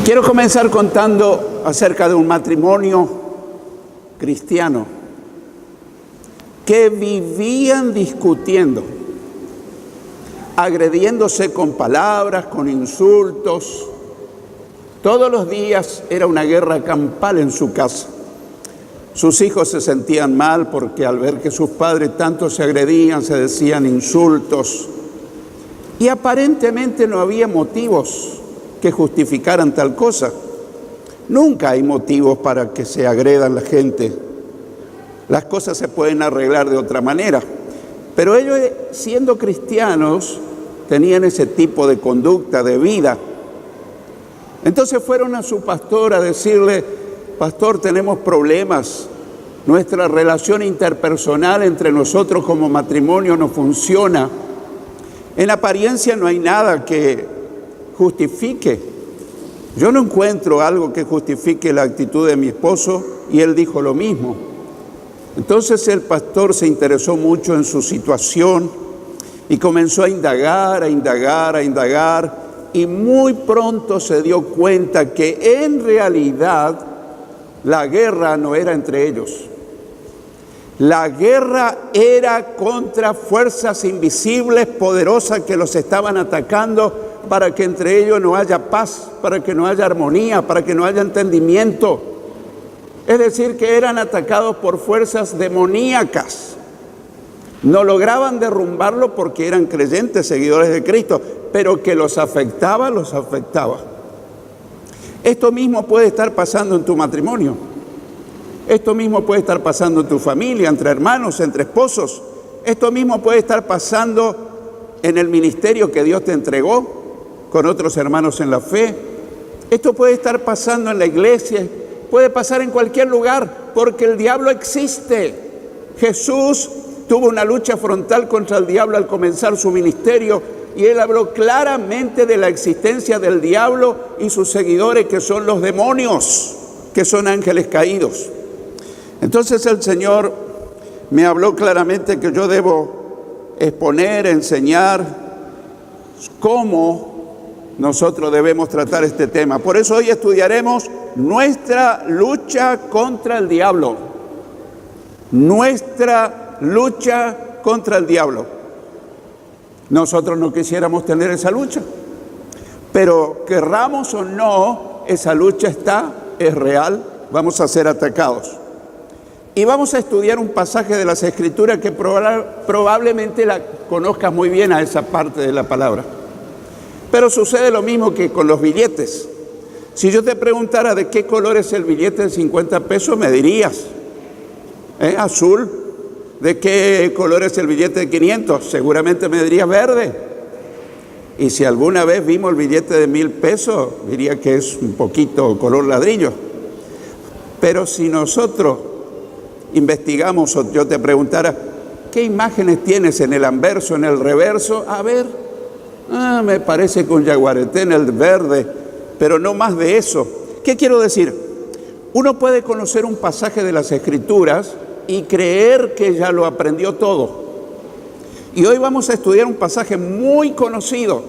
Quiero comenzar contando acerca de un matrimonio cristiano que vivían discutiendo, agrediéndose con palabras, con insultos. Todos los días era una guerra campal en su casa. Sus hijos se sentían mal porque al ver que sus padres tanto se agredían, se decían insultos. Y aparentemente no había motivos que justificaran tal cosa. Nunca hay motivos para que se agredan la gente. Las cosas se pueden arreglar de otra manera. Pero ellos, siendo cristianos, tenían ese tipo de conducta, de vida. Entonces fueron a su pastor a decirle: pastor, tenemos problemas. Nuestra relación interpersonal entre nosotros como matrimonio no funciona. En apariencia no hay nada que justifique. Yo no encuentro algo que justifique la actitud de mi esposo, y él dijo lo mismo. Entonces el pastor se interesó mucho en su situación y comenzó a indagar, y muy pronto se dio cuenta que en realidad la guerra no era entre ellos. La guerra era contra fuerzas invisibles, poderosas, que los estaban atacando para que entre ellos no haya paz, para que no haya armonía, para que no haya entendimiento. Es decir, que eran atacados por fuerzas demoníacas. No lograban derrumbarlo porque eran creyentes, seguidores de Cristo, pero que los afectaba. Esto mismo puede estar pasando en tu matrimonio. Esto mismo puede estar pasando en tu familia, entre hermanos, entre esposos. Esto mismo puede estar pasando en el ministerio que Dios te entregó, con otros hermanos en la fe. Esto puede estar pasando en la iglesia, puede pasar en cualquier lugar, porque el diablo existe. Jesús tuvo una lucha frontal contra el diablo al comenzar su ministerio, y él habló claramente de la existencia del diablo y sus seguidores, que son los demonios, que son ángeles caídos. Entonces el Señor me habló claramente que yo debo exponer, enseñar cómo nosotros debemos tratar este tema. Por eso hoy estudiaremos nuestra lucha contra el diablo. Nuestra lucha contra el diablo. Nosotros no quisiéramos tener esa lucha, pero querramos o no, esa lucha es real. Vamos a ser atacados. Y vamos a estudiar un pasaje de las Escrituras que probablemente la conozcas muy bien, a esa parte de la palabra. Pero sucede lo mismo que con los billetes. Si yo te preguntara de qué color es el billete de 50 pesos, me dirías, azul. ¿De qué color es el billete de 500? Seguramente me dirías verde. Y si alguna vez vimos el billete de 1000 pesos, diría que es un poquito color ladrillo. Pero si nosotros investigamos, o yo te preguntara, ¿qué imágenes tienes en el anverso, en el reverso? A ver, me parece que un yaguareté en el verde, pero no más de eso. ¿Qué quiero decir? Uno puede conocer un pasaje de las Escrituras y creer que ya lo aprendió todo. Y hoy vamos a estudiar un pasaje muy conocido,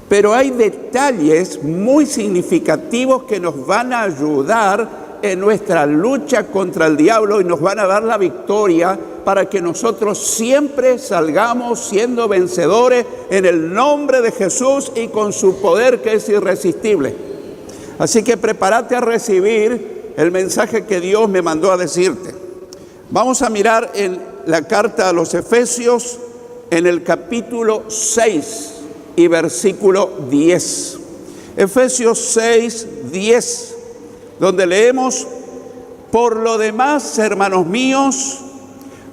pero hay detalles muy significativos que nos van a ayudar en nuestra lucha contra el diablo y nos van a dar la victoria para que nosotros siempre salgamos siendo vencedores en el nombre de Jesús y con su poder, que es irresistible. Así que prepárate a recibir el mensaje que Dios me mandó a decirte. Vamos a mirar en la carta a los Efesios, en el capítulo 6 y versículo 10. Efesios 6, 10. Donde leemos: por lo demás, hermanos míos,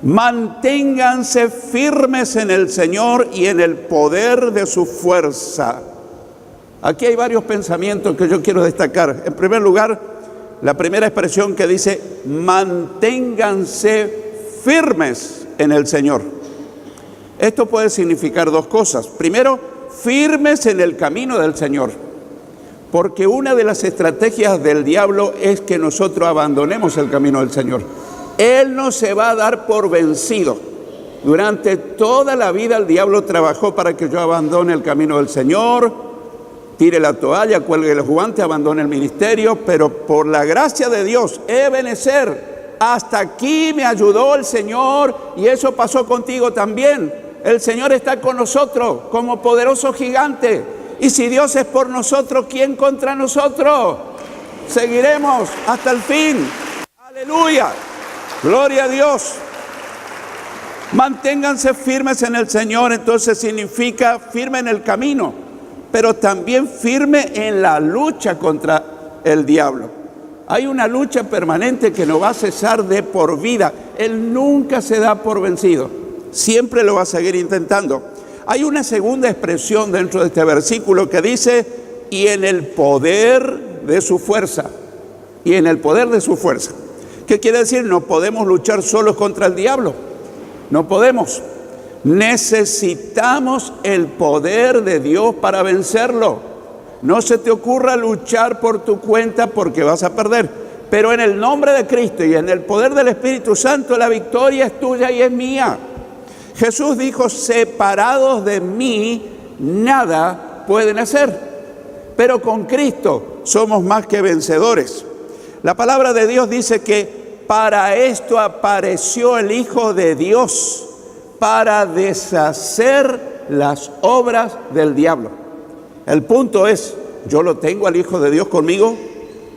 manténganse firmes en el Señor y en el poder de su fuerza. Aquí hay varios pensamientos que yo quiero destacar. En primer lugar, la primera expresión que dice: manténganse firmes en el Señor. Esto puede significar dos cosas. Primero, firmes en el camino del Señor. Porque una de las estrategias del diablo es que nosotros abandonemos el camino del Señor. Él no se va a dar por vencido. Durante toda la vida el diablo trabajó para que yo abandone el camino del Señor, tire la toalla, cuelgue los guantes, abandone el ministerio, pero por la gracia de Dios, Ebenezer, hasta aquí me ayudó el Señor y eso pasó contigo también. El Señor está con nosotros como poderoso gigante. Y si Dios es por nosotros, ¿quién contra nosotros? Seguiremos hasta el fin. Aleluya. Gloria a Dios. Manténganse firmes en el Señor, entonces significa firme en el camino, pero también firme en la lucha contra el diablo. Hay una lucha permanente que no va a cesar de por vida. Él nunca se da por vencido, siempre lo va a seguir intentando. Hay una segunda expresión dentro de este versículo que dice, y en el poder de su fuerza, y en el poder de su fuerza. ¿Qué quiere decir? No podemos luchar solos contra el diablo, no podemos. Necesitamos el poder de Dios para vencerlo. No se te ocurra luchar por tu cuenta porque vas a perder. Pero en el nombre de Cristo y en el poder del Espíritu Santo, la victoria es tuya y es mía. Jesús dijo, separados de mí, nada pueden hacer. Pero con Cristo somos más que vencedores. La palabra de Dios dice que para esto apareció el Hijo de Dios, para deshacer las obras del diablo. El punto es, yo lo tengo al Hijo de Dios conmigo,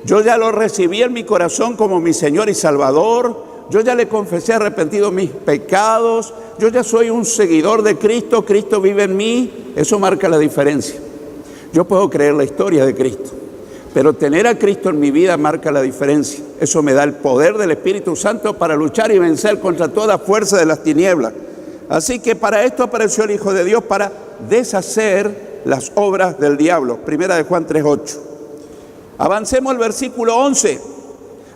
yo ya lo recibí en mi corazón como mi Señor y Salvador, yo ya le confesé arrepentido mis pecados, yo ya soy un seguidor de Cristo, Cristo vive en mí. Eso marca la diferencia. Yo puedo creer la historia de Cristo, pero tener a Cristo en mi vida marca la diferencia. Eso me da el poder del Espíritu Santo para luchar y vencer contra toda fuerza de las tinieblas. Así que para esto apareció el Hijo de Dios, para deshacer las obras del diablo. Primera de Juan 3:8. Avancemos al versículo 11.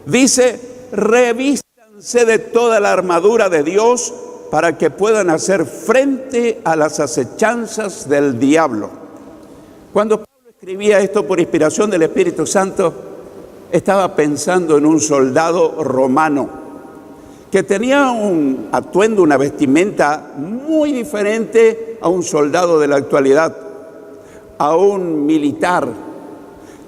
Dice, revístanse de toda la armadura de Dios para que puedan hacer frente a las acechanzas del diablo. Cuando Pablo escribía esto por inspiración del Espíritu Santo, estaba pensando en un soldado romano que tenía un atuendo, una vestimenta muy diferente a un soldado de la actualidad, a un militar.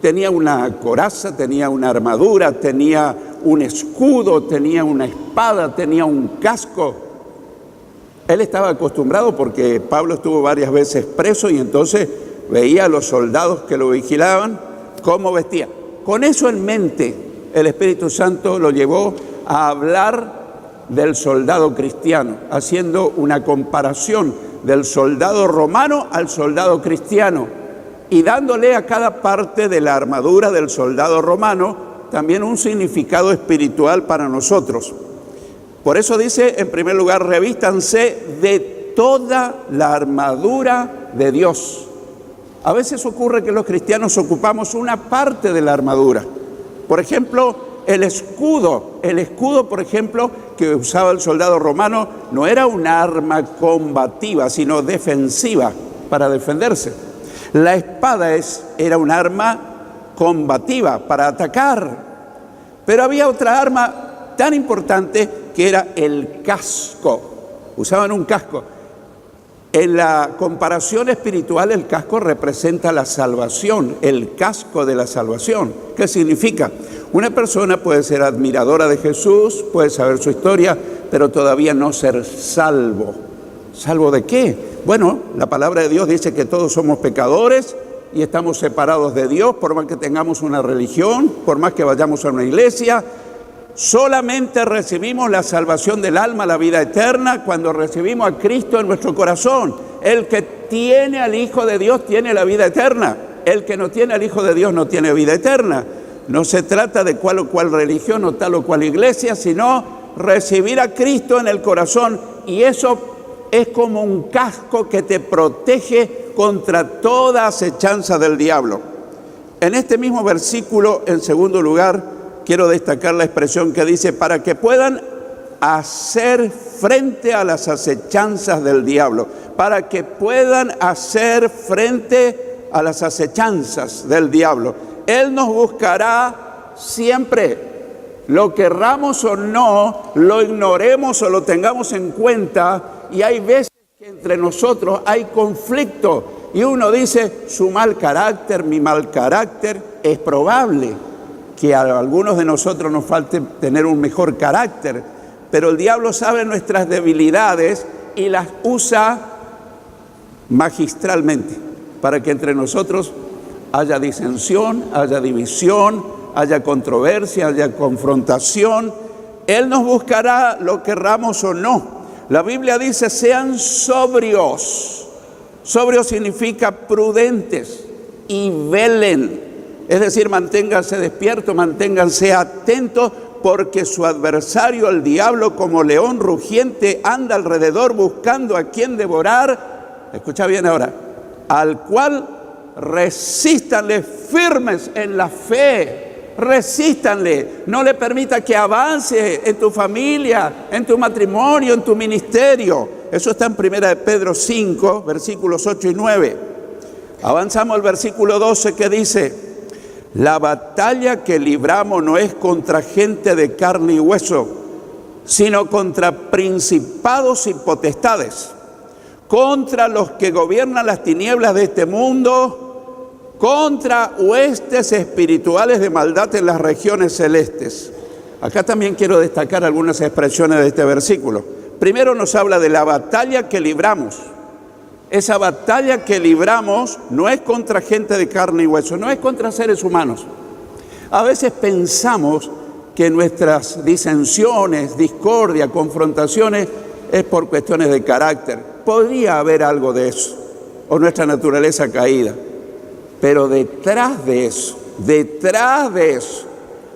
Tenía una coraza, tenía una armadura, tenía un escudo, tenía una espada, tenía un casco. Él estaba acostumbrado porque Pablo estuvo varias veces preso y entonces veía a los soldados que lo vigilaban cómo vestía. Con eso en mente, el Espíritu Santo lo llevó a hablar del soldado cristiano, haciendo una comparación del soldado romano al soldado cristiano y dándole a cada parte de la armadura del soldado romano también un significado espiritual para nosotros. Por eso dice, en primer lugar, revístanse de toda la armadura de Dios. A veces ocurre que los cristianos ocupamos una parte de la armadura. Por ejemplo, el escudo, por ejemplo, que usaba el soldado romano, no era un arma combativa, sino defensiva, para defenderse. La espada era un arma combativa, para atacar. Pero había otra arma tan importante que era el casco. Usaban un casco. En la comparación espiritual, el casco representa la salvación, el casco de la salvación. ¿Qué significa? Una persona puede ser admiradora de Jesús, puede saber su historia, pero todavía no ser salvo. ¿Salvo de qué? Bueno, la palabra de Dios dice que todos somos pecadores y estamos separados de Dios, por más que tengamos una religión, por más que vayamos a una iglesia. Solamente recibimos la salvación del alma, la vida eterna, cuando recibimos a Cristo en nuestro corazón. El que tiene al Hijo de Dios tiene la vida eterna. El que no tiene al Hijo de Dios no tiene vida eterna. No se trata de cual o cual religión o tal o cual iglesia, sino recibir a Cristo en el corazón. Y eso es como un casco que te protege contra toda acechanza del diablo. En este mismo versículo, en segundo lugar, quiero destacar la expresión que dice, para que puedan hacer frente a las acechanzas del diablo. Para que puedan hacer frente a las acechanzas del diablo. Él nos buscará siempre. Lo querramos o no, lo ignoremos o lo tengamos en cuenta. Y hay veces que entre nosotros hay conflicto. Y uno dice, su mal carácter, mi mal carácter. Es probable que a algunos de nosotros nos falte tener un mejor carácter, pero el diablo sabe nuestras debilidades y las usa magistralmente para que entre nosotros haya disensión, haya división, haya controversia, haya confrontación. Él nos buscará, lo querramos o no. La Biblia dice, sean sobrios. Sobrio significa prudentes y velen. Es decir, manténganse despiertos, manténganse atentos, porque su adversario, el diablo, como león rugiente, anda alrededor buscando a quien devorar. Escucha bien ahora. Al cual resístanle firmes en la fe. Resístanle. No le permita que avance en tu familia, en tu matrimonio, en tu ministerio. Eso está en 1 de Pedro 5, versículos 8 y 9. Avanzamos al versículo 12 que dice: la batalla que libramos no es contra gente de carne y hueso, sino contra principados y potestades, contra los que gobiernan las tinieblas de este mundo, contra huestes espirituales de maldad en las regiones celestes. Acá también quiero destacar algunas expresiones de este versículo. Primero nos habla de la batalla que libramos. Esa batalla que libramos no es contra gente de carne y hueso, no es contra seres humanos. A veces pensamos que nuestras disensiones, discordia, confrontaciones es por cuestiones de carácter. Podría haber algo de eso, o nuestra naturaleza caída. Pero detrás de eso,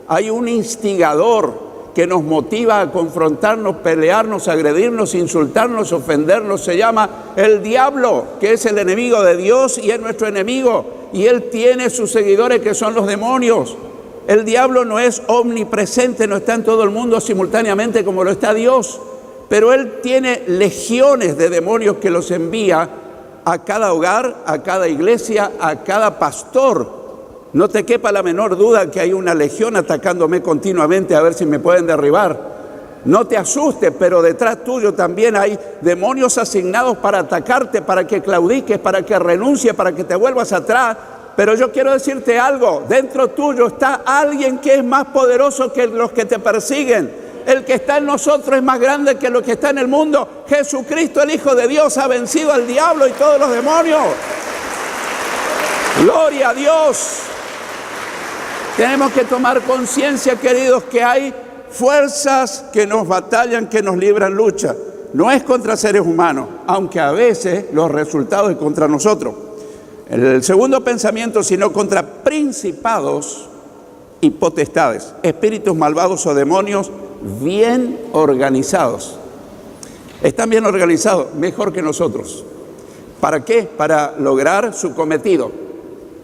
hay un instigador que nos motiva a confrontarnos, pelearnos, agredirnos, insultarnos, ofendernos. Se llama el diablo, que es el enemigo de Dios y es nuestro enemigo. Y él tiene sus seguidores, que son los demonios. El diablo no es omnipresente, no está en todo el mundo simultáneamente como lo está Dios. Pero él tiene legiones de demonios que los envía a cada hogar, a cada iglesia, a cada pastor. No te quepa la menor duda que hay una legión atacándome continuamente a ver si me pueden derribar. No te asustes, pero detrás tuyo también hay demonios asignados para atacarte, para que claudiques, para que renuncies, para que te vuelvas atrás. Pero yo quiero decirte algo, dentro tuyo está alguien que es más poderoso que los que te persiguen. El que está en nosotros es más grande que lo que está en el mundo. Jesucristo, el Hijo de Dios, ha vencido al diablo y todos los demonios. Gloria a Dios. Tenemos que tomar conciencia, queridos, que hay fuerzas que nos batallan, que nos libran lucha. No es contra seres humanos, aunque a veces los resultados es contra nosotros. El segundo pensamiento, sino contra principados y potestades, espíritus malvados o demonios bien organizados. Están bien organizados, mejor que nosotros. ¿Para qué? Para lograr su cometido.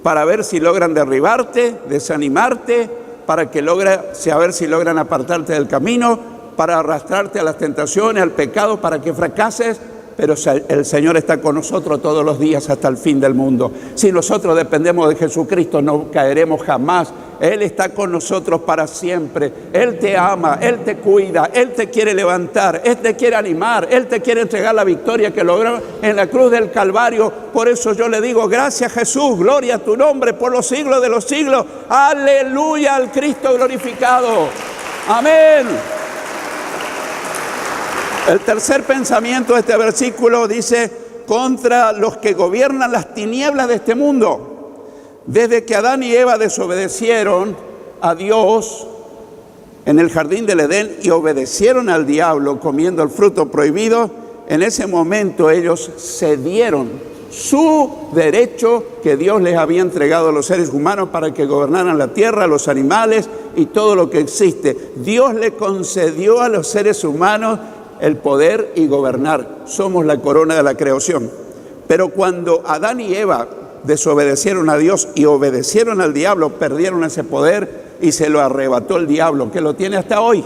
Para ver si logran derribarte, desanimarte, para que a ver si logran apartarte del camino, para arrastrarte a las tentaciones, al pecado, para que fracases. Pero el Señor está con nosotros todos los días hasta el fin del mundo. Si nosotros dependemos de Jesucristo, no caeremos jamás. Él está con nosotros para siempre. Él te ama, Él te cuida, Él te quiere levantar, Él te quiere animar, Él te quiere entregar la victoria que logró en la cruz del Calvario. Por eso yo le digo, gracias Jesús, gloria a tu nombre por los siglos de los siglos. Aleluya al Cristo glorificado. Amén. El tercer pensamiento de este versículo dice, contra los que gobiernan las tinieblas de este mundo. Desde que Adán y Eva desobedecieron a Dios en el jardín del Edén y obedecieron al diablo comiendo el fruto prohibido, en ese momento ellos cedieron su derecho que Dios les había entregado a los seres humanos para que gobernaran la tierra, los animales y todo lo que existe. Dios le concedió a los seres humanos el poder y gobernar. Somos la corona de la creación. Pero cuando Adán y Eva desobedecieron a Dios y obedecieron al diablo, perdieron ese poder y se lo arrebató el diablo, que lo tiene hasta hoy.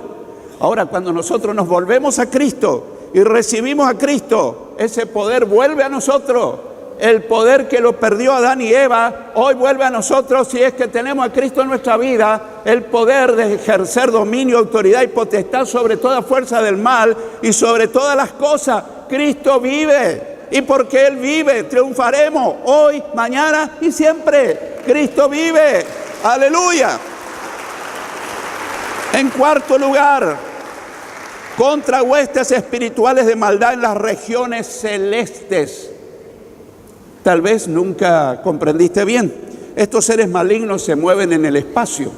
Ahora, cuando nosotros nos volvemos a Cristo y recibimos a Cristo, ese poder vuelve a nosotros. El poder que lo perdió Adán y Eva, hoy vuelve a nosotros si es que tenemos a Cristo en nuestra vida, el poder de ejercer dominio, autoridad y potestad sobre toda fuerza del mal y sobre todas las cosas. Cristo vive. Y porque Él vive, triunfaremos hoy, mañana y siempre. Cristo vive. Aleluya. En cuarto lugar, contra huestes espirituales de maldad en las regiones celestes. Tal vez nunca comprendiste bien. Estos seres malignos se mueven en el espacio,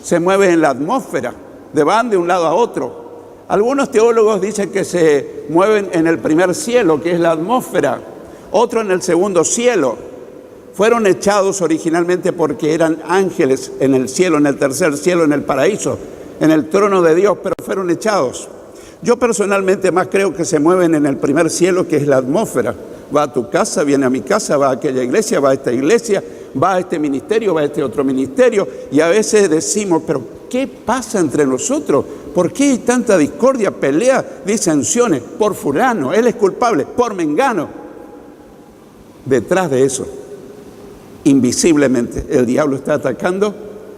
se mueven en la atmósfera, van de un lado a otro. Algunos teólogos dicen que se mueven en el primer cielo, que es la atmósfera, otros en el segundo cielo. Fueron echados originalmente porque eran ángeles en el cielo, en el tercer cielo, en el paraíso, en el trono de Dios, pero fueron echados. Yo personalmente más creo que se mueven en el primer cielo, que es la atmósfera. Va a tu casa, viene a mi casa, va a aquella iglesia, va a esta iglesia, va a este ministerio, va a este otro ministerio. Y a veces decimos, pero ¿qué pasa entre nosotros? ¿Por qué hay tanta discordia, pelea, disensiones? Por fulano, él es culpable, por mengano. Detrás de eso, invisiblemente, el diablo está atacando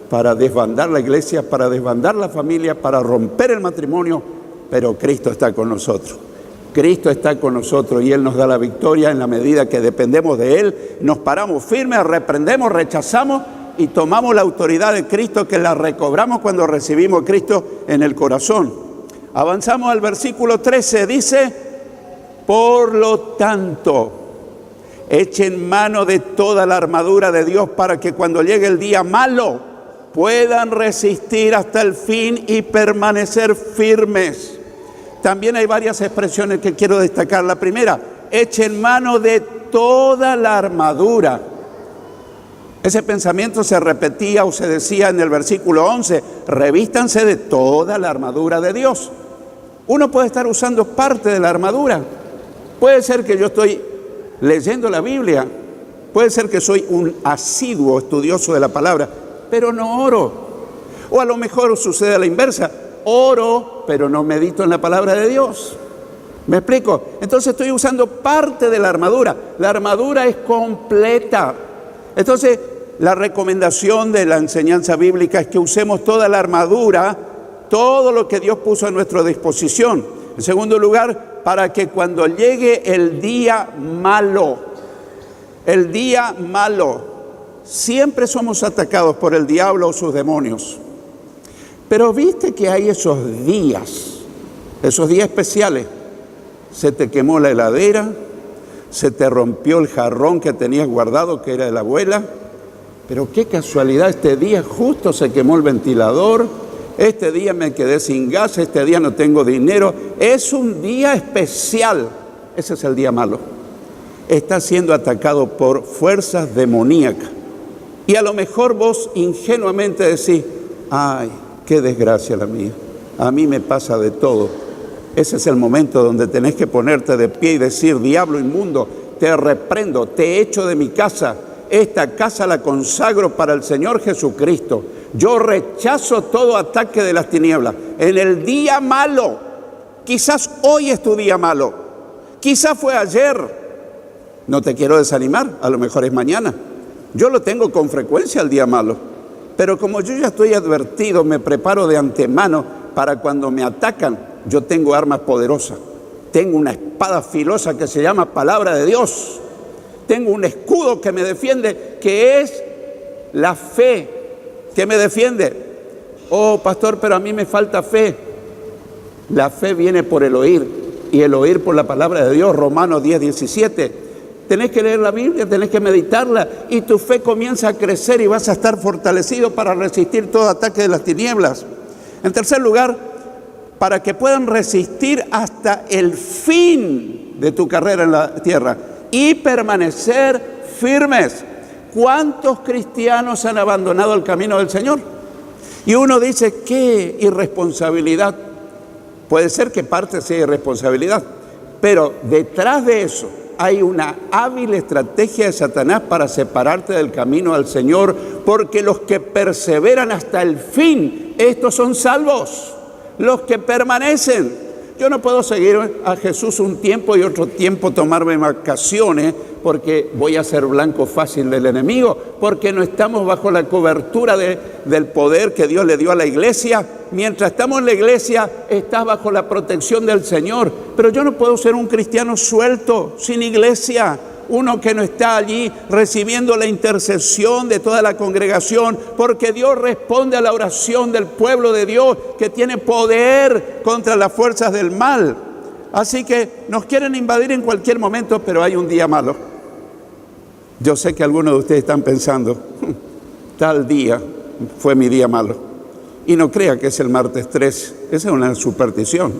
para desbandar la iglesia, para desbandar la familia, para romper el matrimonio, pero Cristo está con nosotros. Cristo está con nosotros y Él nos da la victoria en la medida que dependemos de Él, nos paramos firmes, reprendemos, rechazamos y tomamos la autoridad de Cristo, que la recobramos cuando recibimos a Cristo en el corazón. Avanzamos al versículo 13, dice, por lo tanto, echen mano de toda la armadura de Dios para que cuando llegue el día malo puedan resistir hasta el fin y permanecer firmes. También hay varias expresiones que quiero destacar. La primera, echen mano de toda la armadura. Ese pensamiento se repetía o se decía en el versículo 11, revístanse de toda la armadura de Dios. Uno puede estar usando parte de la armadura. Puede ser que yo estoy leyendo la Biblia, puede ser que soy un asiduo estudioso de la palabra, pero no oro. O a lo mejor sucede a la inversa, oro, pero no medito en la palabra de Dios. ¿Me explico? Entonces estoy usando parte de la armadura. La armadura es completa. Entonces, la recomendación de la enseñanza bíblica es que usemos toda la armadura, todo lo que Dios puso a nuestra disposición. En segundo lugar, para que cuando llegue el día malo, siempre somos atacados por el diablo o sus demonios. Pero viste que hay esos días especiales. Se te quemó la heladera, se te rompió el jarrón que tenías guardado, que era de la abuela. Pero qué casualidad, este día justo se quemó el ventilador, este día me quedé sin gas, este día no tengo dinero. Es un día especial. Ese es el día malo. Está siendo atacado por fuerzas demoníacas. Y a lo mejor vos ingenuamente decís, ay, qué desgracia la mía, a mí me pasa de todo. Ese es el momento donde tenés que ponerte de pie y decir, diablo inmundo, te reprendo, te echo de mi casa. Esta casa la consagro para el Señor Jesucristo. Yo rechazo todo ataque de las tinieblas. En el día malo, quizás hoy es tu día malo, quizás fue ayer. No te quiero desanimar, a lo mejor es mañana. Yo lo tengo con frecuencia el día malo. Pero como yo ya estoy advertido, me preparo de antemano para cuando me atacan. Yo tengo armas poderosas. Tengo una espada filosa que se llama palabra de Dios. Tengo un escudo que me defiende, que es la fe que me defiende. Oh, pastor, pero a mí me falta fe. La fe viene por el oír y el oír por la palabra de Dios. Romanos 10:17. Tenés que leer la Biblia, tenés que meditarla y tu fe comienza a crecer y vas a estar fortalecido para resistir todo ataque de las tinieblas. En tercer lugar, para que puedan resistir hasta el fin de tu carrera en la tierra y permanecer firmes. ¿Cuántos cristianos han abandonado el camino del Señor? Y uno dice, qué irresponsabilidad. Puede ser que parte sea irresponsabilidad, pero detrás de eso hay una hábil estrategia de Satanás para separarte del camino al Señor, porque los que perseveran hasta el fin, estos son salvos. Los que permanecen. Yo no puedo seguir a Jesús un tiempo y otro tiempo tomarme vacaciones porque voy a ser blanco fácil del enemigo, porque no estamos bajo la cobertura del poder que Dios le dio a la iglesia. Mientras estamos en la iglesia, estás bajo la protección del Señor. Pero yo no puedo ser un cristiano suelto, sin iglesia. Uno que no está allí recibiendo la intercesión de toda la congregación, porque Dios responde a la oración del pueblo de Dios, que tiene poder contra las fuerzas del mal. Así que nos quieren invadir en cualquier momento, pero hay un día malo. Yo sé que algunos de ustedes están pensando, tal día fue mi día malo. Y no crea que es el martes 3, esa es una superstición.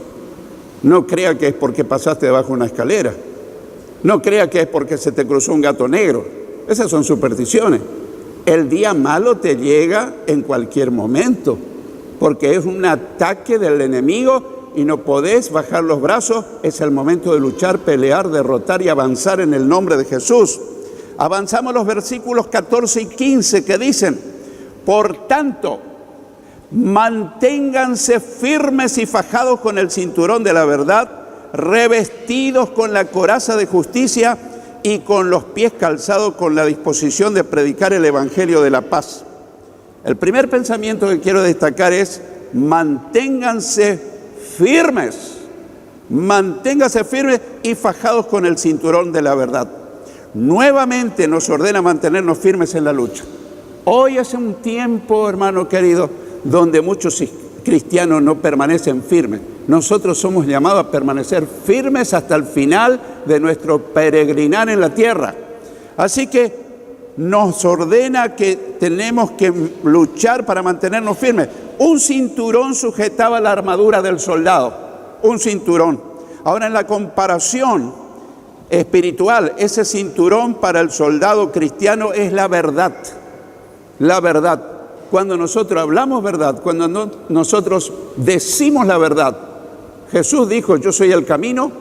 No crea que es porque pasaste debajo de una escalera. No crea que es porque se te cruzó un gato negro. Esas son supersticiones. El día malo te llega en cualquier momento, porque es un ataque del enemigo y no podés bajar los brazos. Es el momento de luchar, pelear, derrotar y avanzar en el nombre de Jesús. Avanzamos los versículos 14 y 15 que dicen: por tanto, manténganse firmes y fajados con el cinturón de la verdad, revestidos con la coraza de justicia y con los pies calzados con la disposición de predicar el evangelio de la paz. El primer pensamiento que quiero destacar es: manténganse firmes y fajados con el cinturón de la verdad. Nuevamente nos ordena mantenernos firmes en la lucha. Hoy es un tiempo, hermano querido, donde muchos cristianos no permanecen firmes. Nosotros somos llamados a permanecer firmes hasta el final de nuestro peregrinar en la tierra. Así que nos ordena que tenemos que luchar para mantenernos firmes. Un cinturón sujetaba la armadura del soldado, un cinturón. Ahora, en la comparación espiritual, ese cinturón para el soldado cristiano es la verdad. La verdad. Cuando nosotros hablamos verdad, cuando nosotros decimos la verdad, Jesús dijo: yo soy el camino,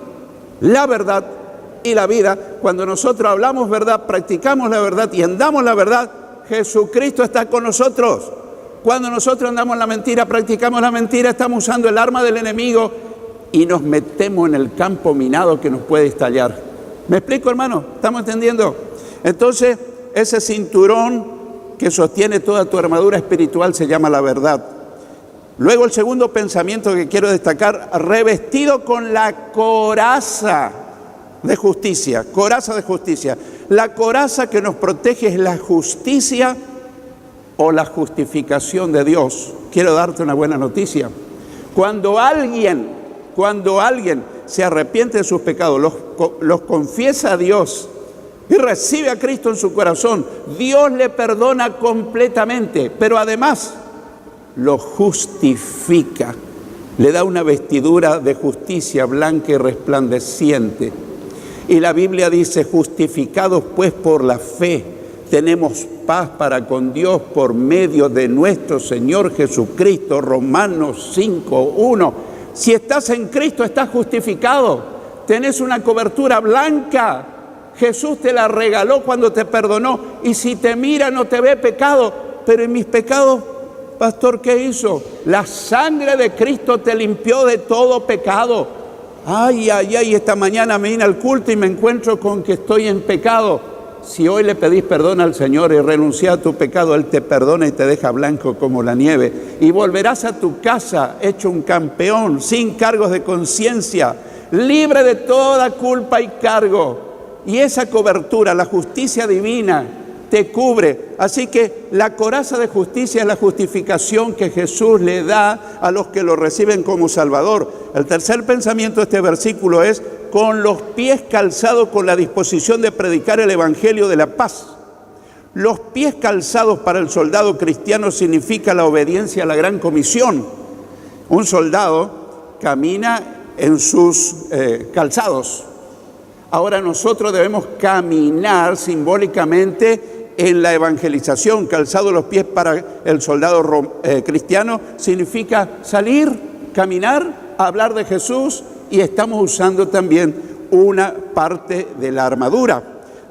la verdad y la vida. Cuando nosotros hablamos verdad, practicamos la verdad y andamos la verdad, Jesucristo está con nosotros. Cuando nosotros andamos la mentira, practicamos la mentira, estamos usando el arma del enemigo y nos metemos en el campo minado que nos puede estallar. ¿Me explico, hermano? ¿Estamos entendiendo? Entonces, ese cinturón que sostiene toda tu armadura espiritual se llama la verdad. Luego, el segundo pensamiento que quiero destacar: revestido con la coraza de justicia. Coraza de justicia. La coraza que nos protege es la justicia o la justificación de Dios. Quiero darte una buena noticia. Cuando alguien se arrepiente de sus pecados, los confiesa a Dios y recibe a Cristo en su corazón, Dios le perdona completamente, pero además lo justifica, le da una vestidura de justicia blanca y resplandeciente. Y la Biblia dice: justificados pues por la fe, tenemos paz para con Dios por medio de nuestro Señor Jesucristo. Romanos 5:1. Si estás en Cristo, estás justificado, tenés una cobertura blanca. Jesús te la regaló cuando te perdonó, y si te mira no te ve pecado. Pero en mis pecados, pastor, ¿qué hizo? La sangre de Cristo te limpió de todo pecado. Ay, esta mañana me vine al culto y me encuentro con que estoy en pecado. Si hoy le pedís perdón al Señor y renunciás a tu pecado, Él te perdona y te deja blanco como la nieve. Y volverás a tu casa hecho un campeón, sin cargos de conciencia, libre de toda culpa y cargo. Y esa cobertura, la justicia divina, te cubre. Así que la coraza de justicia es la justificación que Jesús le da a los que lo reciben como Salvador. El tercer pensamiento de este versículo es: con los pies calzados con la disposición de predicar el evangelio de la paz. Los pies calzados para el soldado cristiano significa la obediencia a la gran comisión. Un soldado camina en sus calzados. Ahora nosotros debemos caminar simbólicamente en la evangelización. Calzado los pies para el soldado cristiano significa salir, caminar, hablar de Jesús, y estamos usando también una parte de la armadura.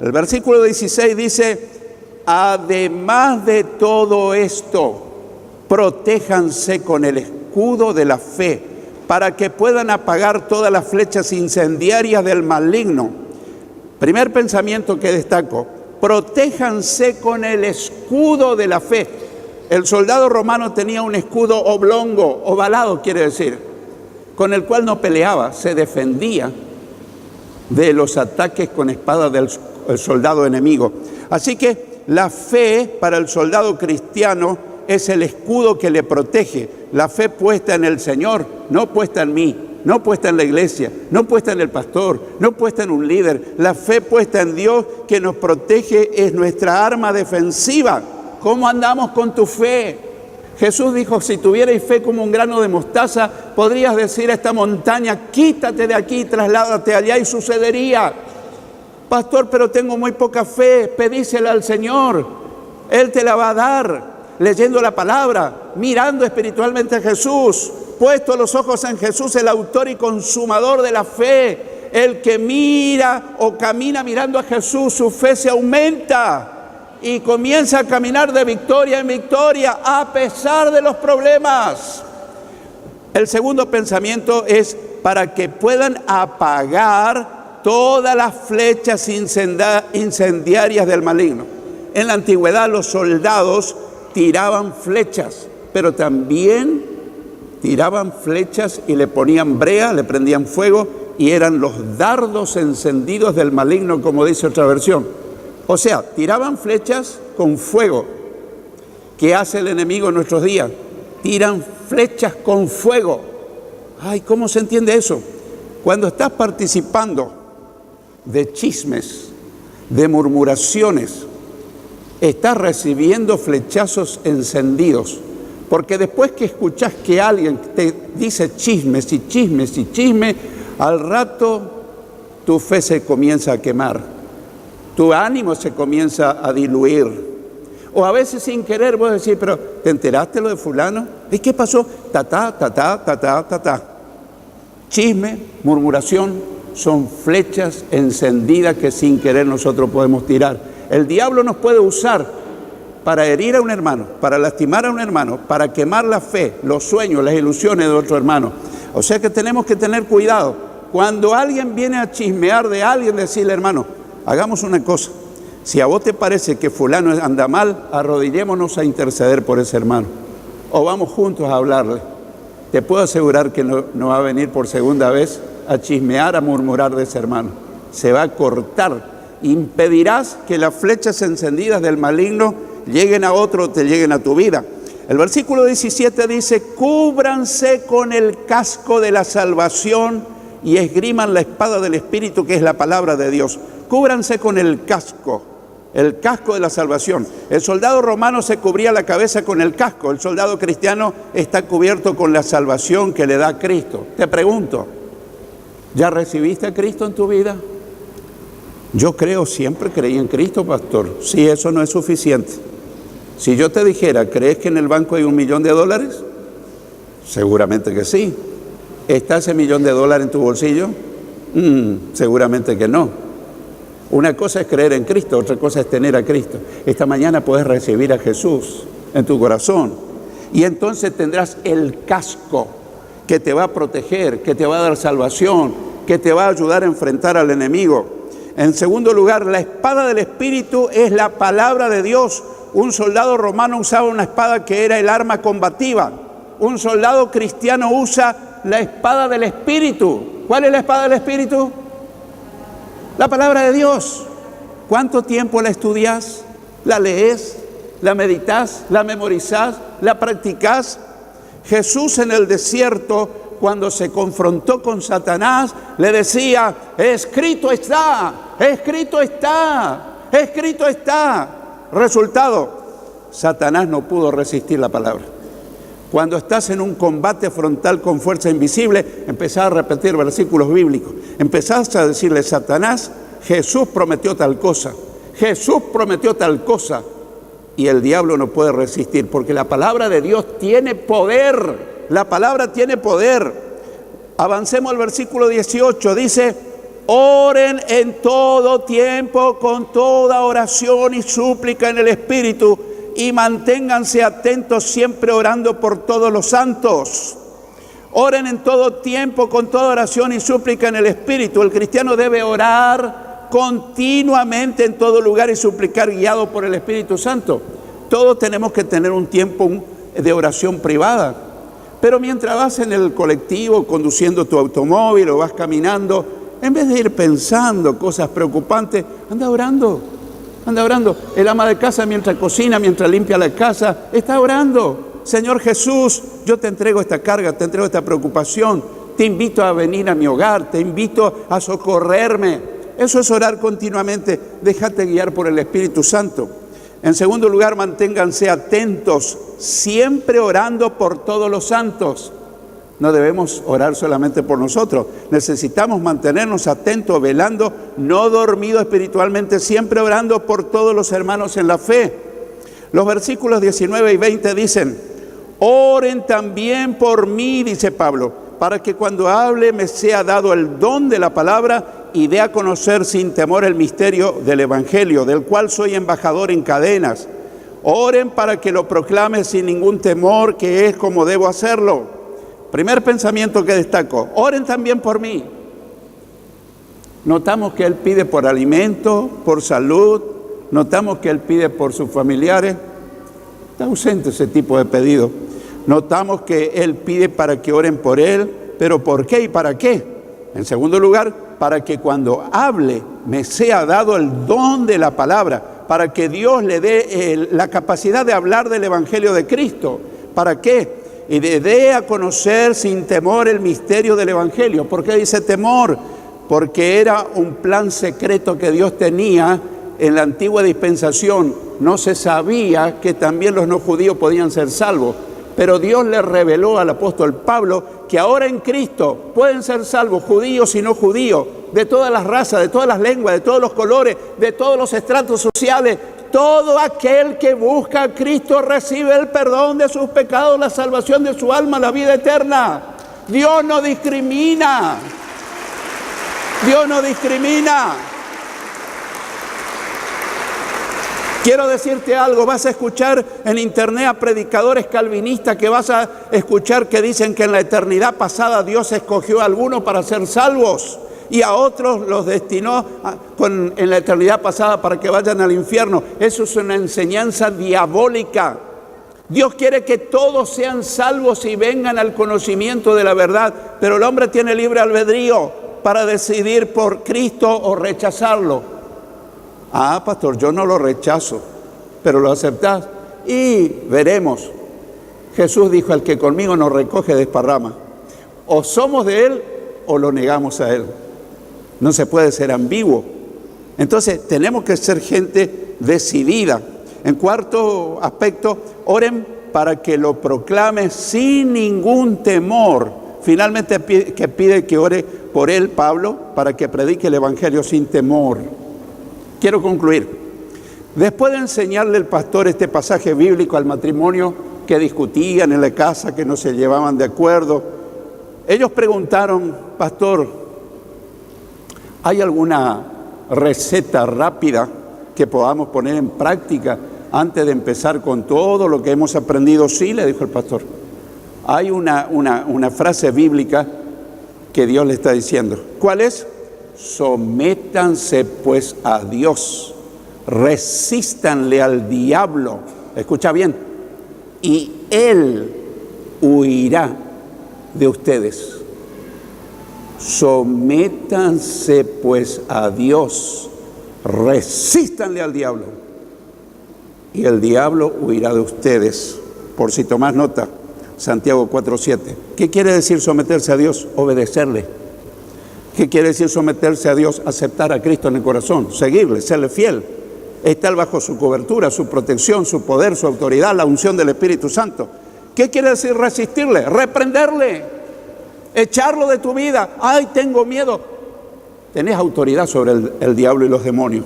El versículo 16 dice: además de todo esto, protéjanse con el escudo de la fe, para que puedan apagar todas las flechas incendiarias del maligno. Primer pensamiento que destaco: protéjanse con el escudo de la fe. El soldado romano tenía un escudo oblongo, ovalado quiere decir, con el cual no peleaba, se defendía de los ataques con espada del soldado enemigo. Así que la fe para el soldado cristiano es el escudo que le protege. La fe puesta en el Señor, no puesta en mí, no puesta en la iglesia, no puesta en el pastor, no puesta en un líder. La fe puesta en Dios que nos protege es nuestra arma defensiva. ¿Cómo andamos con tu fe? Jesús dijo, si tuvierais fe como un grano de mostaza, podrías decir a esta montaña, quítate de aquí, trasládate allá, y sucedería. Pastor, pero tengo muy poca fe. Pedísela al Señor, Él te la va a dar, leyendo la palabra, mirando espiritualmente a Jesús, puesto los ojos en Jesús, el autor y consumador de la fe. El que mira o camina mirando a Jesús, su fe se aumenta y comienza a caminar de victoria en victoria a pesar de los problemas. El segundo pensamiento es para que puedan apagar todas las flechas incendiarias del maligno. En la antigüedad los soldados tiraban flechas, pero también tiraban flechas y le ponían brea, le prendían fuego, y eran los dardos encendidos del maligno, como dice otra versión. O sea, tiraban flechas con fuego. ¿Qué hace el enemigo en nuestros días? Tiran flechas con fuego. Ay, ¿cómo se entiende eso? Cuando estás participando de chismes, de murmuraciones, estás recibiendo flechazos encendidos. Porque después que escuchás que alguien te dice chismes y chismes y chismes, al rato tu fe se comienza a quemar. Tu ánimo se comienza a diluir. O a veces sin querer vos decís, pero ¿te enteraste lo de fulano? ¿Y qué pasó? Ta. Chisme, murmuración, son flechas encendidas que sin querer nosotros podemos tirar. El diablo nos puede usar para herir a un hermano, para lastimar a un hermano, para quemar la fe, los sueños, las ilusiones de otro hermano. O sea que tenemos que tener cuidado. Cuando alguien viene a chismear de alguien, decirle, hermano, hagamos una cosa. Si a vos te parece que fulano anda mal, arrodillémonos a interceder por ese hermano. O vamos juntos a hablarle. Te puedo asegurar que no va a venir por segunda vez a chismear, a murmurar de ese hermano. Se va a cortar. Impedirás que las flechas encendidas del maligno lleguen a otro o te lleguen a tu vida. El versículo 17 dice, cúbranse con el casco de la salvación y esgriman la espada del Espíritu, que es la palabra de Dios. Cúbranse con el casco de la salvación. El soldado romano se cubría la cabeza con el casco. El soldado cristiano está cubierto con la salvación que le da Cristo. Te pregunto, ¿ya recibiste a Cristo en tu vida? Yo siempre creí en Cristo, pastor. Sí, eso no es suficiente. Si yo te dijera, ¿crees que en el banco hay $1.000.000? Seguramente que sí. ¿Está ese $1.000.000 en tu bolsillo? Seguramente que no. Una cosa es creer en Cristo, otra cosa es tener a Cristo. Esta mañana puedes recibir a Jesús en tu corazón y entonces tendrás el casco que te va a proteger, que te va a dar salvación, que te va a ayudar a enfrentar al enemigo. En segundo lugar, la espada del Espíritu es la palabra de Dios. Un soldado romano usaba una espada que era el arma combativa. Un soldado cristiano usa la espada del Espíritu. ¿Cuál es la espada del Espíritu? La palabra de Dios. ¿Cuánto tiempo la estudias? ¿La lees? ¿La meditas? ¿La memorizás? ¿La practicás? Jesús en el desierto, cuando se confrontó con Satanás, le decía, escrito está, escrito está, escrito está. Resultado, Satanás no pudo resistir la palabra. Cuando estás en un combate frontal con fuerza invisible, empezás a repetir versículos bíblicos. Empezás a decirle, Satanás, Jesús prometió tal cosa. Jesús prometió tal cosa. Y el diablo no puede resistir, porque la palabra de Dios tiene poder. La palabra tiene poder. Avancemos al versículo 18. Dice, oren en todo tiempo con toda oración y súplica en el Espíritu, y manténganse atentos siempre orando por todos los santos. Oren en todo tiempo, con toda oración y súplica en el Espíritu. El cristiano debe orar continuamente en todo lugar y suplicar guiado por el Espíritu Santo. Todos tenemos que tener un tiempo de oración privada. Pero mientras vas en el colectivo, conduciendo tu automóvil o vas caminando, en vez de ir pensando cosas preocupantes, anda orando. Anda orando. El ama de casa mientras cocina, mientras limpia la casa, está orando. Señor Jesús, yo te entrego esta carga, te entrego esta preocupación. Te invito a venir a mi hogar, te invito a socorrerme. Eso es orar continuamente. Déjate guiar por el Espíritu Santo. En segundo lugar, manténganse atentos, siempre orando por todos los santos. No debemos orar solamente por nosotros. Necesitamos mantenernos atentos, velando, no dormidos espiritualmente, siempre orando por todos los hermanos en la fe. Los versículos 19 y 20 dicen: oren también por mí, dice Pablo, para que cuando hable me sea dado el don de la palabra y dé a conocer sin temor el misterio del Evangelio, del cual soy embajador en cadenas. Oren para que lo proclame sin ningún temor, que es como debo hacerlo. Primer pensamiento que destaco: oren también por mí. Notamos que él pide por alimento, por salud, notamos que él pide por sus familiares. Está ausente ese tipo de pedido. Notamos que él pide para que oren por él, pero ¿por qué y para qué? En segundo lugar, para que cuando hable me sea dado el don de la palabra, para que Dios le dé la capacidad de hablar del Evangelio de Cristo. ¿Para qué? Y dé a conocer sin temor el misterio del Evangelio. ¿Por qué dice temor? Porque era un plan secreto que Dios tenía en la antigua dispensación. No se sabía que también los no judíos podían ser salvos. Pero Dios le reveló al apóstol Pablo que ahora en Cristo pueden ser salvos judíos y no judíos, de todas las razas, de todas las lenguas, de todos los colores, de todos los estratos sociales. Todo aquel que busca a Cristo recibe el perdón de sus pecados, la salvación de su alma, la vida eterna. Dios no discrimina. Dios no discrimina. Quiero decirte algo: vas a escuchar en internet a predicadores calvinistas que vas a escuchar que dicen que en la eternidad pasada Dios escogió a algunos para ser salvos y a otros los destinó en la eternidad pasada para que vayan al infierno. Eso es una enseñanza diabólica. Dios quiere que todos sean salvos y vengan al conocimiento de la verdad, pero el hombre tiene libre albedrío para decidir por Cristo o rechazarlo. Ah, pastor, yo no lo rechazo, pero lo aceptás y veremos. Jesús dijo: el que conmigo no recoge desparrama. O somos de Él o lo negamos a Él. No se puede ser ambiguo. Entonces tenemos que ser gente decidida. En cuarto aspecto, oren para que lo proclame sin ningún temor. Finalmente que pide que ore por él, Pablo, para que predique el Evangelio sin temor. Quiero concluir. Después de enseñarle el pastor este pasaje bíblico al matrimonio que discutían en la casa, que no se llevaban de acuerdo, ellos preguntaron: pastor, ¿hay alguna receta rápida que podamos poner en práctica antes de empezar con todo lo que hemos aprendido? Sí, le dijo el pastor. Hay una frase bíblica que Dios le está diciendo. ¿Cuál es? Sométanse pues a Dios, resístanle al diablo, escucha bien, y Él huirá de ustedes. Sométanse pues a Dios, resístanle al diablo, y el diablo huirá de ustedes. Por si tomás nota, Santiago 4:7. ¿Qué quiere decir someterse a Dios? Obedecerle. ¿Qué quiere decir someterse a Dios? Aceptar a Cristo en el corazón, seguirle, serle fiel, estar bajo su cobertura, su protección, su poder, su autoridad, la unción del Espíritu Santo. ¿Qué quiere decir resistirle? Reprenderle, echarlo de tu vida. ¡Ay, tengo miedo! Tenés autoridad sobre el diablo y los demonios,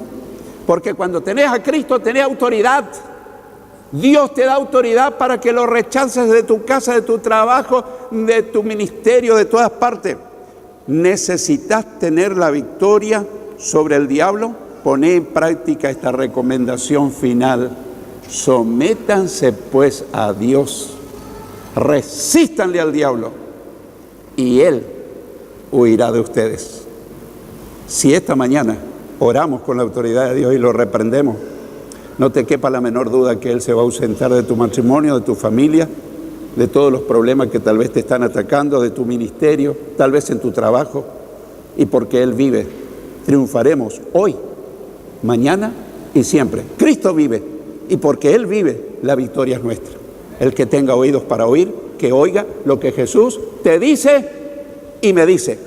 porque cuando tenés a Cristo tenés autoridad. Dios te da autoridad para que lo rechaces de tu casa, de tu trabajo, de tu ministerio, de todas partes. ¿Necesitas tener la victoria sobre el diablo? Poné en práctica esta recomendación final. Sométanse pues a Dios, resístanle al diablo y Él huirá de ustedes. Si esta mañana oramos con la autoridad de Dios y lo reprendemos, no te quepa la menor duda que Él se va a ausentar de tu matrimonio, de tu familia, de todos los problemas que tal vez te están atacando, de tu ministerio, tal vez en tu trabajo, y porque Él vive, triunfaremos hoy, mañana y siempre. Cristo vive, y porque Él vive, la victoria es nuestra. El que tenga oídos para oír, que oiga lo que Jesús te dice y me dice.